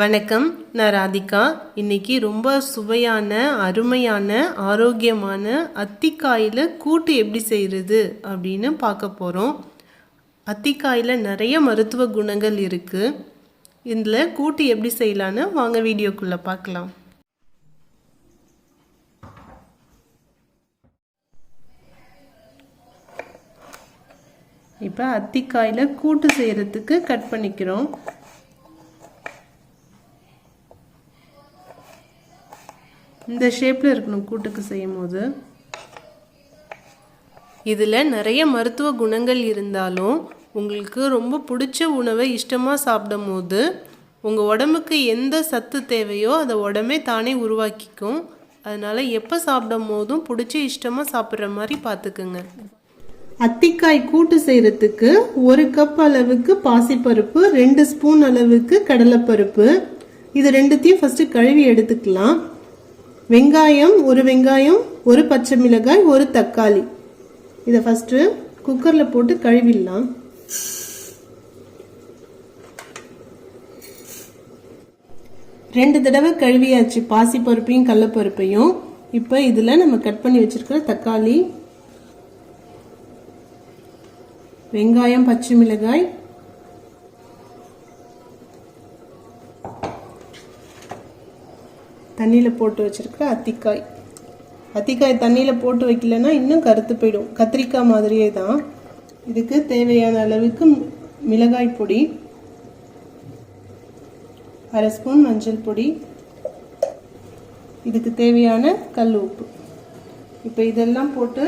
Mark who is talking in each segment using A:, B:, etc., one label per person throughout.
A: வணக்கம், நான் ராதிகா. இன்றைக்கி ரொம்ப சுவையான, அருமையான, ஆரோக்கியமான அத்திக்காயில் கூட்டு எப்படி செய்கிறது அப்படின்னு பார்க்க போகிறோம். அத்திக்காயில் நிறைய மருத்துவ குணங்கள் இருக்குது. இதில் கூட்டு எப்படி செய்யலான்னு வாங்க வீடியோக்குள்ளே பார்க்கலாம். இப்போ அத்திக்காயில் கூட்டு செய்கிறதுக்கு கட் பண்ணிக்கிறோம். இந்த ஷேப்பில் இருக்கணும் கூட்டுக்கு செய்யும் போது. இதில் நிறைய மருத்துவ குணங்கள் இருந்தாலும் உங்களுக்கு ரொம்ப பிடிச்ச உணவை இஷ்டமாக சாப்பிடும் போது உங்கள் உடம்புக்கு எந்த சத்து தேவையோ அதை உடம்பே தானே உருவாக்கிக்கும். அதனால் எப்போ சாப்பிடும் போதும் பிடிச்சி இஷ்டமாக சாப்பிட்ற மாதிரி பார்த்துக்குங்க. அத்திக்காய் கூட்டு செய்கிறதுக்கு 1 கப் அளவுக்கு பாசிப்பருப்பு, 2 ஸ்பூன் அளவுக்கு கடலைப்பருப்பு, இது ரெண்டுத்தையும் ஃபஸ்ட்டு கழுவி எடுத்துக்கலாம். வெங்காயம், 1 வெங்காயம், 1 பச்சை மிளகாய், 1 தக்காளி, இதை ஃபஸ்ட்டு குக்கரில் போட்டு கழுவிடலாம். ரெண்டு தடவை கழுவியாச்சு பாசிப்பருப்பையும் கடலைப்பருப்பையும். இப்போ இதில் நம்ம கட் பண்ணி வச்சிருக்கிற தக்காளி, வெங்காயம், பச்சை மிளகாய், தண்ணியில் போட்டு வச்சிருக்கிற அத்திக்காய். அத்திக்காய் தண்ணியில் போட்டு வைக்கலன்னா இன்னும் கருத்து போயிடும், கத்திரிக்காய் மாதிரியே தான். இதுக்கு தேவையான அளவுக்கு மிளகாய் பொடி, 1/2 ஸ்பூன் மஞ்சள் பொடி, இதுக்கு தேவையான கல் உப்பு. இப்போ இதெல்லாம் போட்டு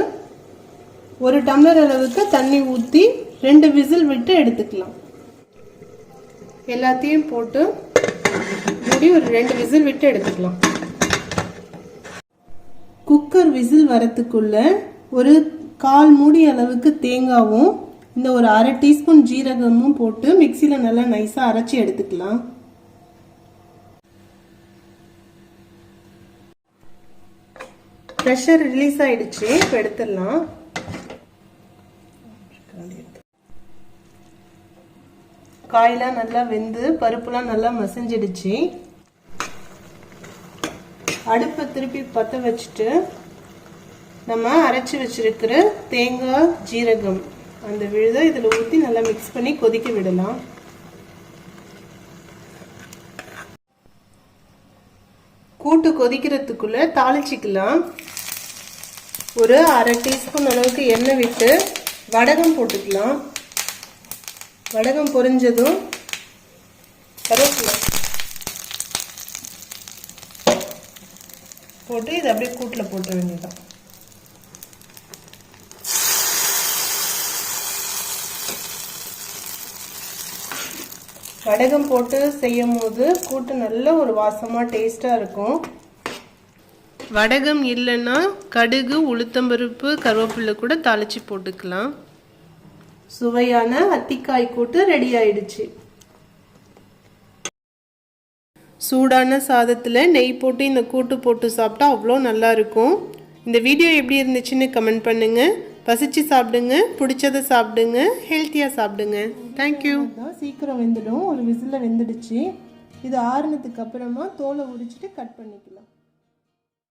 A: 1 டம்ளர் அளவுக்கு தண்ணி ஊற்றி 2 விசில் விட்டு எடுத்துக்கலாம். எல்லாத்தையும் போட்டு மூடி ஒரு 2 விசில் விட்டு எடுத்துக்கலாம். குக்கர் விசில் வரத்துக்குள்ள ஒரு 1/4 மூடி அளவுக்கு தேங்காவும் இந்த ஒரு 1/2 டீஸ்பூன் ஜீரகமும் போட்டு மிக்சியில் நல்லா நைஸாக அரைச்சி எடுத்துக்கலாம். ப்ரெஷர் ரிலீஸ் ஆயிடுச்சு, இப்போ எடுத்துடலாம். காயெல்லாம் நல்லா வெந்து பருப்புலாம் நல்லா மசிஞ்சிடுச்சு. அடுப்பை திருப்பி பற்ற வச்சுட்டு நம்ம அரைச்சி வச்சிருக்கிற தேங்காய், ஜீரகம் அந்த விழுதை இதில் ஊற்றி நல்லா மிக்ஸ் பண்ணி கொதிக்க விடலாம். கூட்டு கொதிக்கிறதுக்குள்ள தாளிச்சிக்கலாம். ஒரு 1/2 டீஸ்பூன் அளவுக்கு எண்ணெய் விட்டு வடகம் போட்டுக்கலாம். வடகம் பொரிஞ்சதும் கருவேப்பிலை போட்டு இதை அப்படியே கூட்டில் போட்ட வேண்டியதான். வடகம் போட்டு செய்யும் போது கூட்டு நல்ல ஒரு வாசமாக டேஸ்டாக இருக்கும். வடகம் இல்லைன்னா கடுகு, உளுத்தம்பருப்பு, கருவேப்பிலை கூட தாளித்து போட்டுக்கலாம். சுவையான அத்திக்காய் கூட்டு ரெடி ஆயிடுச்சு. சூடான சாதத்தில் நெய் போட்டு இந்த கூட்டு போட்டு சாப்பிட்டா அவ்வளோ நல்லா இருக்கும். இந்த வீடியோ எப்படி இருந்துச்சுன்னு கமெண்ட் பண்ணுங்க. பசிச்சு சாப்பிடுங்க, பிடிச்சதை சாப்பிடுங்க, ஹெல்த்தியாக சாப்பிடுங்க. தேங்க்யூ. சீக்கிரம் வெந்துடும், ஒரு விசிலில் வெந்துடுச்சு. இது ஆறுனதுக்கு அப்புறமா தோலை உரிச்சிட்டு கட் பண்ணிக்கலாம்.